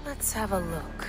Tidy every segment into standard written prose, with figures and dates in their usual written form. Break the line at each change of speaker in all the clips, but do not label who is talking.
Let's have a look.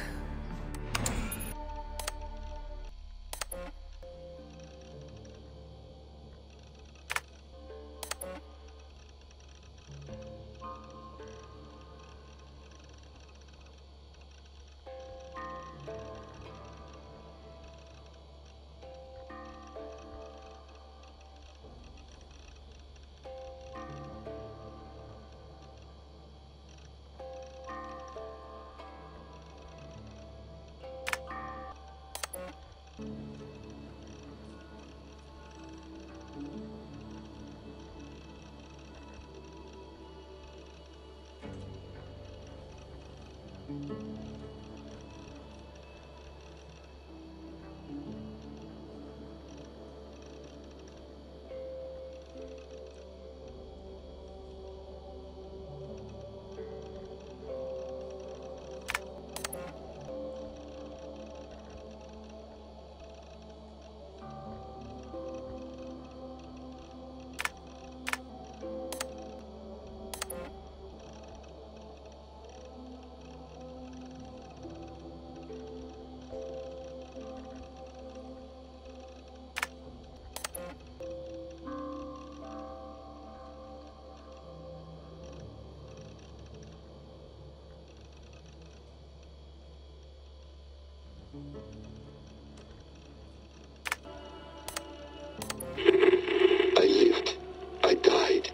I lived, I died,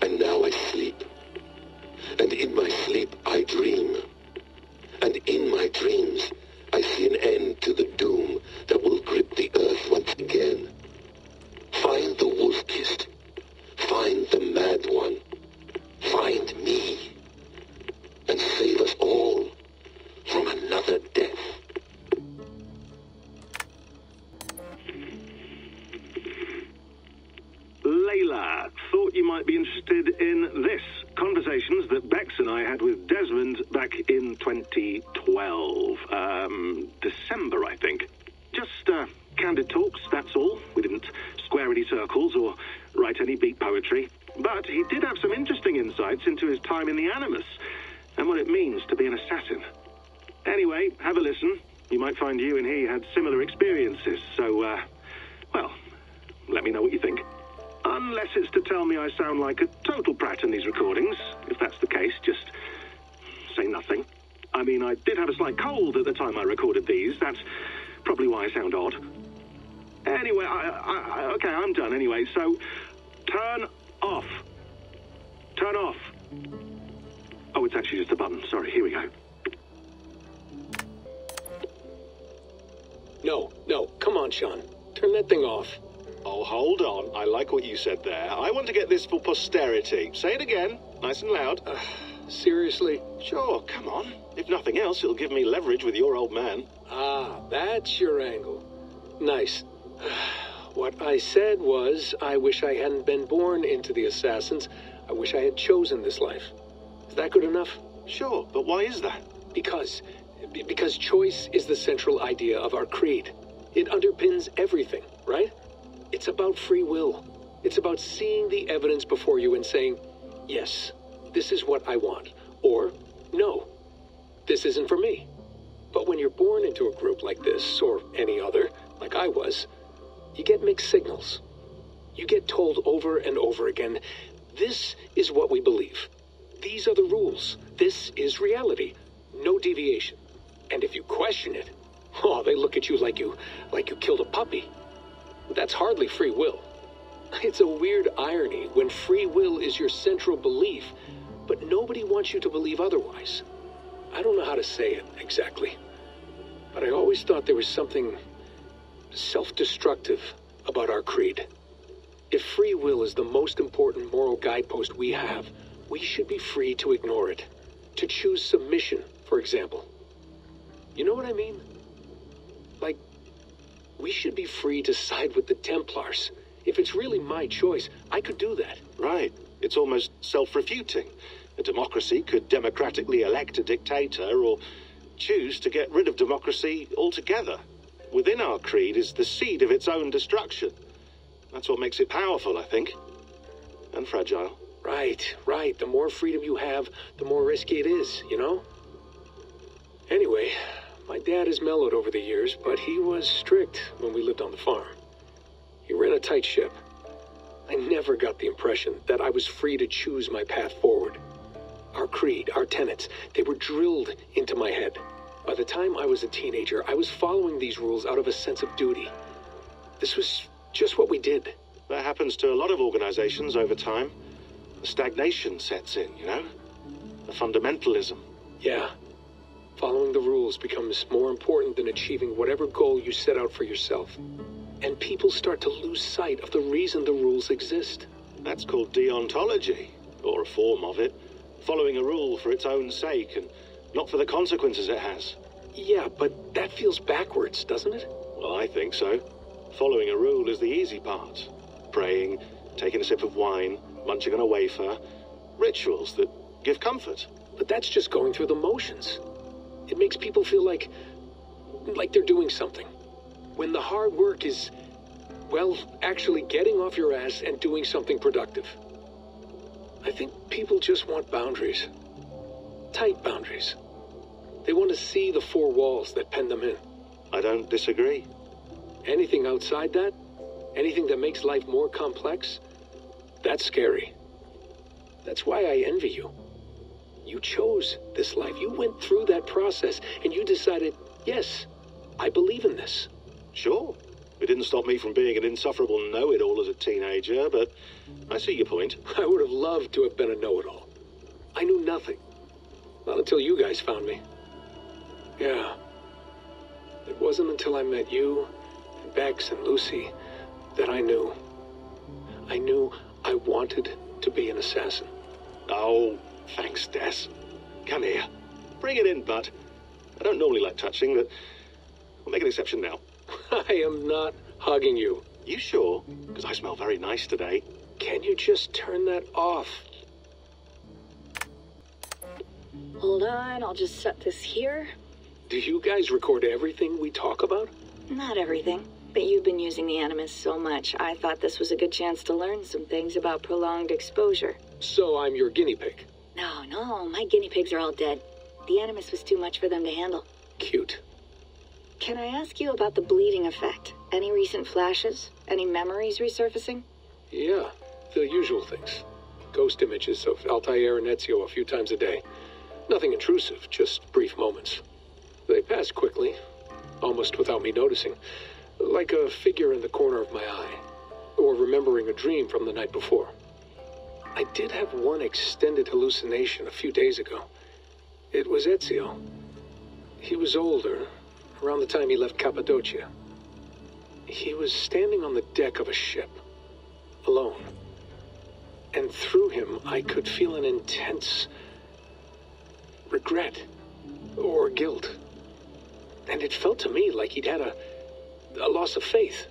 and now I sleep. And in my sleep I dream. And in my dreams I see an end to the doom that will grip the earth once again. Find the wolf-kissed. Find the mad one. Find me. And save us all from another death.
Layla, thought you might be interested in this. Conversations that Bex and I had with Desmond back in 2012. December, I think. Just candid talks, that's all. We didn't square any circles or write any beat poetry. But he did have some interesting insights into his time in the Animus and what it means to be an assassin. Anyway, have a listen. You might find you and he had similar experiences, so, well, let me know what you think. Unless it's to tell me I sound like a total prat in these recordings. If that's the case, just say nothing. I mean, I did have a slight cold at the time I recorded these. That's probably why I sound odd. Anyway, okay, I'm done anyway, so turn off. Turn off. Oh, it's actually just a button. Sorry, here we go.
No, come on, Sean. Turn that thing off.
Oh, hold on. I like what you said there. I want to get this for posterity. Say it again, nice and loud.
Seriously?
Sure, come on. If nothing else, it'll give me leverage with your old man.
Ah, that's your angle. Nice. What I said was, I wish I hadn't been born into the Assassins. I wish I had chosen this life. Is that good enough?
Sure, but why is that?
Because choice is the central idea of our creed. It underpins everything, right? It's about free will. It's about seeing the evidence before you and saying, yes, this is what I want. Or, no, this isn't for me. But when you're born into a group like this, or any other, like I was, you get mixed signals. You get told over and over again, this is what we believe. These are the rules. This is reality. No deviation. And if you question it, oh, they look at you like you killed a puppy. That's hardly free will. It's a weird irony when free will is your central belief, but nobody wants you to believe otherwise. I don't know how to say it exactly, but I always thought there was something self-destructive about our creed. If free will is the most important moral guidepost we have, we should be free to ignore it. To choose submission, for example. You know what I mean? Like, we should be free to side with the Templars. If it's really my choice, I could do that.
Right. It's almost self-refuting. A democracy could democratically elect a dictator or choose to get rid of democracy altogether. Within our creed is the seed of its own destruction. That's what makes it powerful, I think. And fragile.
Right. The more freedom you have, the more risky it is, you know? Anyway, my dad has mellowed over the years, but he was strict when we lived on the farm. He ran a tight ship. I never got the impression that I was free to choose my path forward. Our creed, our tenets, they were drilled into my head. By the time I was a teenager, I was following these rules out of a sense of duty. This was just what we did.
That happens to a lot of organizations over time. The stagnation sets in, you know? The fundamentalism.
Yeah. Following the rules becomes more important than achieving whatever goal you set out for yourself. And people start to lose sight of the reason the rules exist.
That's called deontology, or a form of it. Following a rule for its own sake and not for the consequences it has.
Yeah, but that feels backwards, doesn't it?
Well, I think so. Following a rule is the easy part. Praying, taking a sip of wine, munching on a wafer. Rituals that give comfort.
But that's just going through the motions. It makes people feel like they're doing something. When the hard work is, well, actually getting off your ass and doing something productive. I think people just want boundaries. Tight boundaries. They want to see the four walls that pen them in.
I don't disagree.
Anything outside that, anything that makes life more complex, that's scary. That's why I envy you. You chose this life. You went through that process and you decided, yes, I believe in this.
Sure. It didn't stop me from being an insufferable know-it-all as a teenager, but I see your point.
I would have loved to have been a know-it-all. I knew nothing. Not until you guys found me. Yeah. It wasn't until I met you, and Bex and Lucy, that I knew. I knew I wanted to be an assassin.
Oh, thanks, Des. Come here. Bring it in, bud. I don't normally like touching, but we'll make an exception now.
I am not hugging you.
You sure? Because I smell very nice today.
Can you just turn that off?
Hold on, I'll just set this here.
Do you guys record everything we talk about?
Not everything, but you've been using the Animus so much, I thought this was a good chance to learn some things about prolonged exposure.
So I'm your guinea pig.
No, my guinea pigs are all dead. The Animus was too much for them to handle.
Cute.
Can I ask you about the bleeding effect? Any recent flashes? Any memories resurfacing?
Yeah, the usual things. Ghost images of Altair and Ezio a few times a day. Nothing intrusive, just brief moments. They pass quickly, almost without me noticing. Like a figure in the corner of my eye. Or remembering a dream from the night before. I did have one extended hallucination a few days ago. It was Ezio. He was older, around the time he left Cappadocia. He was standing on the deck of a ship, alone. And through him, I could feel an intense regret or guilt. And it felt to me like he'd had a loss of faith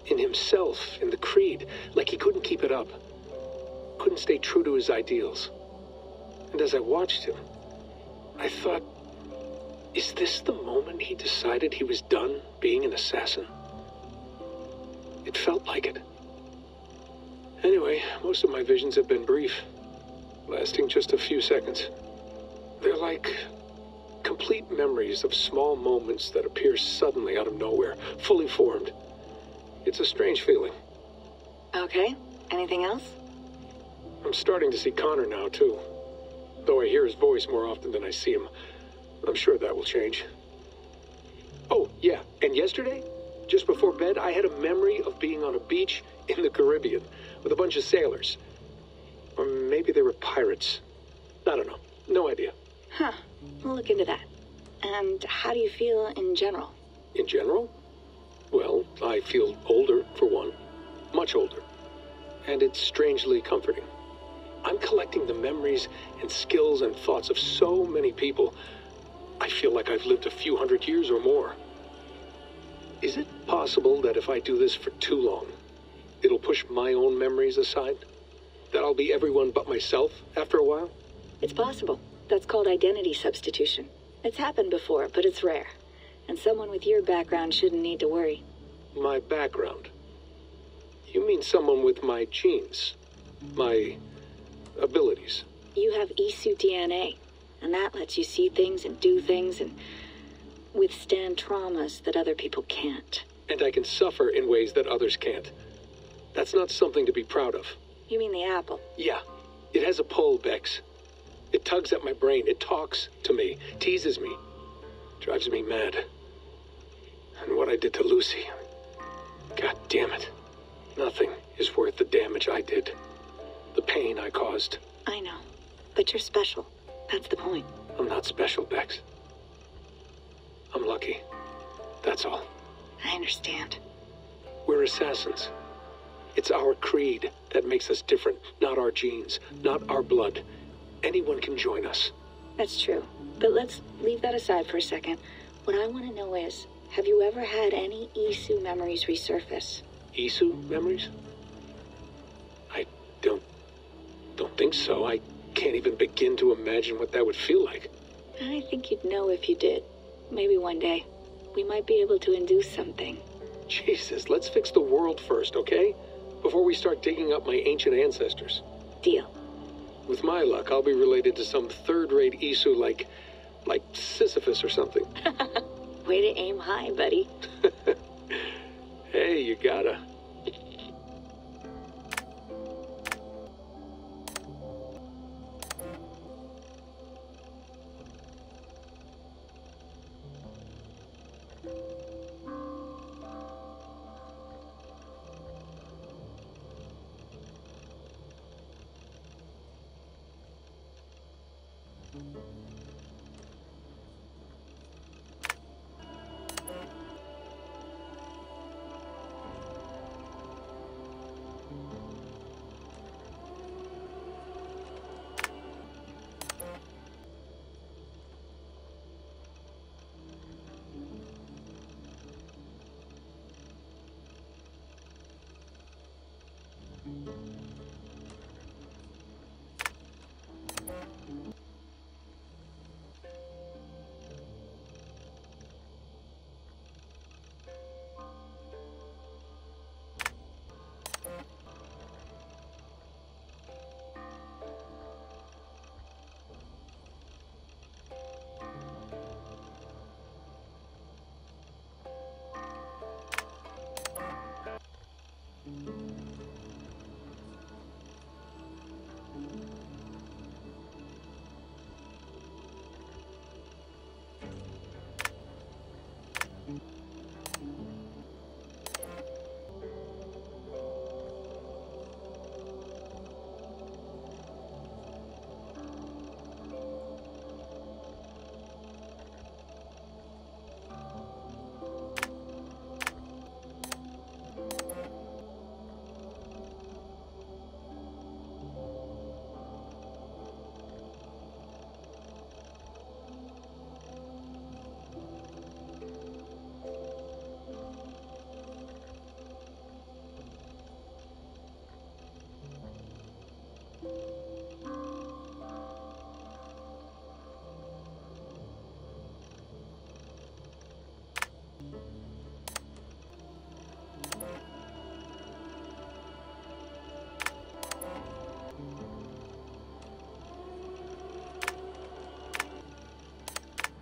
in himself, in the creed, like he couldn't keep it up, couldn't stay true to his ideals. And as I watched him, I thought, is this the moment he decided he was done being an assassin? It felt like it. Anyway, most of my visions have been brief, lasting just a few seconds. They're like complete memories of small moments that appear suddenly out of nowhere, fully formed. It's a strange feeling.
Okay, anything else?
I'm starting to see Connor now, too. Though I hear his voice more often than I see him. I'm sure that will change. Oh, yeah, and yesterday, just before bed, I had a memory of being on a beach in the Caribbean with a bunch of sailors. Or maybe they were pirates. I don't know. No idea.
Huh, we'll look into that. And how do you feel in general?
In general? Well, I feel older, for one. Much older. And it's strangely comforting. I'm collecting the memories and skills and thoughts of so many people. I feel like I've lived a few hundred years or more. Is it possible that if I do this for too long, it'll push my own memories aside? That I'll be everyone but myself after a while?
It's possible. That's called identity substitution. It's happened before, but it's rare. And someone with your background shouldn't need to worry.
My background? You mean someone with my genes? My abilities?
You have E-suit DNA. And that lets you see things and do things and withstand traumas that other people can't.
And I can suffer in ways that others can't. That's not something to be proud of.
You mean the apple?
Yeah. It has a pull, Bex. It tugs at my brain. It talks to me. Teases me. Drives me mad. And what I did to Lucy... God damn it. Nothing is worth the damage I did. The pain I caused.
I know. But you're special. That's the point.
I'm not special, Bex. I'm lucky. That's all.
I understand.
We're assassins. It's our creed that makes us different, not our genes, not our blood. Anyone can join us.
That's true. But let's leave that aside for a second. What I want to know is, have you ever had any Isu memories resurface?
Isu memories? I don't think so. I can't even begin to imagine what that would feel like.
I think you'd know if you did. Maybe one day. We might be able to induce something.
Jesus, let's fix the world first, okay? Before we start digging up my ancient ancestors.
Deal.
With my luck, I'll be related to some third-rate Isu like Sisyphus or something.
Way to aim high, buddy.
Hey, you gotta.